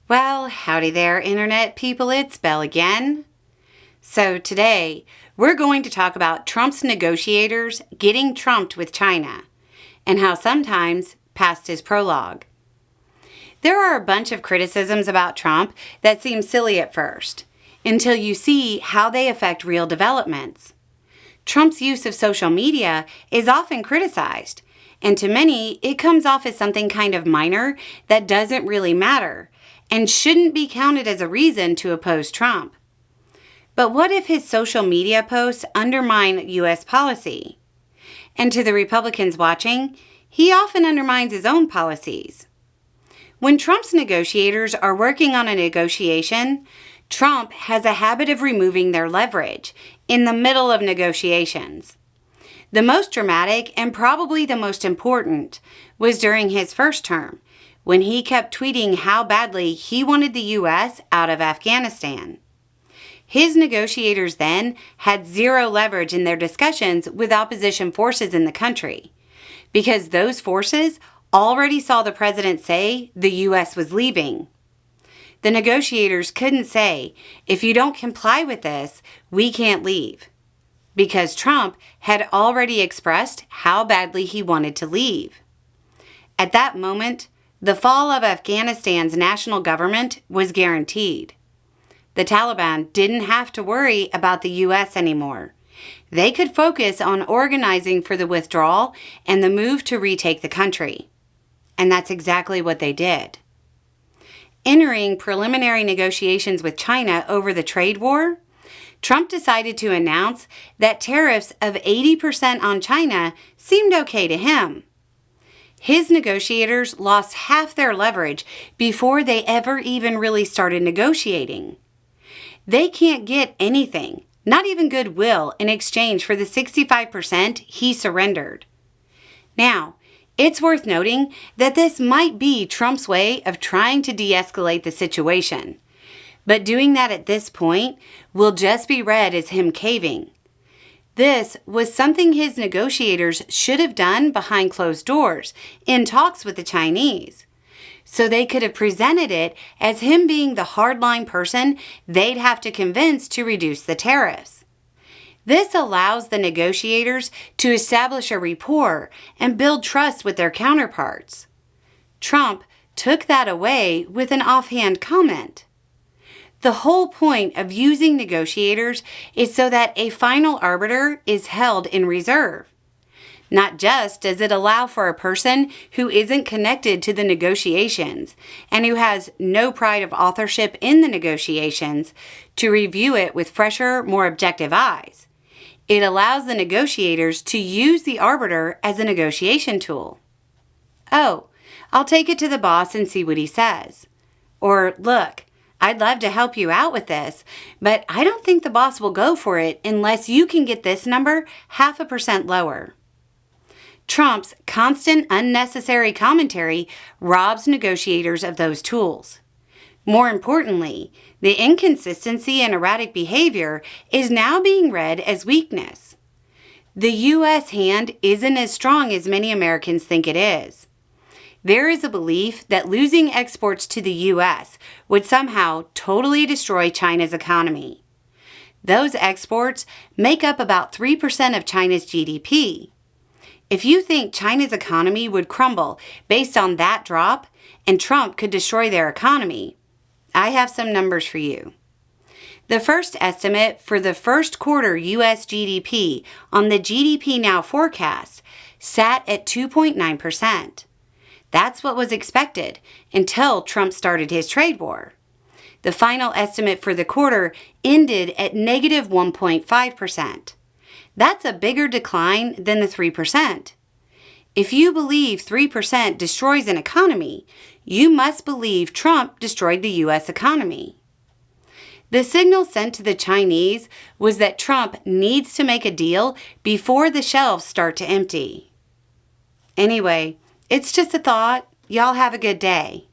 Well, howdy there, Internet people. It's Belle again. So today, we're going to talk about Trump's negotiators getting trumped with China and how sometimes past is prologue. There are a bunch of criticisms about Trump that seem silly at first, until you see how they affect real developments. Trump's use of social media is often criticized, and to many, it comes off as something kind of minor that doesn't really matter and shouldn't be counted as a reason to oppose Trump. But what if his social media posts undermine U.S. policy? And to the Republicans watching, he often undermines his own policies. When Trump's negotiators are working on a negotiation, Trump has a habit of removing their leverage in the middle of negotiations. The most dramatic and probably the most important was during his first term, when he kept tweeting how badly he wanted the U.S. out of Afghanistan. His negotiators then had zero leverage in their discussions with opposition forces in the country, because those forces already saw the president say the U.S. was leaving. The negotiators couldn't say, if you don't comply with this, we can't leave, because Trump had already expressed how badly he wanted to leave. At that moment, the fall of Afghanistan's national government was guaranteed. The Taliban didn't have to worry about the U.S. anymore. They could focus on organizing for the withdrawal and the move to retake the country. And that's exactly what they did. Entering preliminary negotiations with China over the trade war, Trump decided to announce that tariffs of 80% on China seemed okay to him. His negotiators lost half their leverage before they ever even really started negotiating. They can't get anything, not even goodwill, in exchange for the 65% he surrendered. Now, it's worth noting that this might be Trump's way of trying to de-escalate the situation, but doing that at this point will just be read as him caving. This was something his negotiators should have done behind closed doors in talks with the Chinese, so they could have presented it as him being the hardline person they'd have to convince to reduce the tariffs. This allows the negotiators to establish a rapport and build trust with their counterparts. Trump took that away with an offhand comment. The whole point of using negotiators is so that a final arbiter is held in reserve. Not just does it allow for a person who isn't connected to the negotiations and who has no pride of authorship in the negotiations to review it with fresher, more objective eyes. It allows the negotiators to use the arbiter as a negotiation tool. Oh, I'll take it to the boss and see what he says. Or, look, I'd love to help you out with this, but I don't think the boss will go for it unless you can get this number 0.5% lower. Trump's constant unnecessary commentary robs negotiators of those tools. More importantly, the inconsistency and erratic behavior is now being read as weakness. The U.S. hand isn't as strong as many Americans think it is. There is a belief that losing exports to the U.S. would somehow totally destroy China's economy. Those exports make up about 3% of China's GDP. If you think China's economy would crumble based on that drop and Trump could destroy their economy, I have some numbers for you. The first estimate for the first quarter U.S. GDP on the GDP Now forecast sat at 2.9%. That's what was expected until Trump started his trade war. The final estimate for the quarter ended at negative 1.5%. That's a bigger decline than the 3%. If you believe 3% destroys an economy, you must believe Trump destroyed the U.S. economy. The signal sent to the Chinese was that Trump needs to make a deal before the shelves start to empty. Anyway, it's just a thought. Y'all have a good day.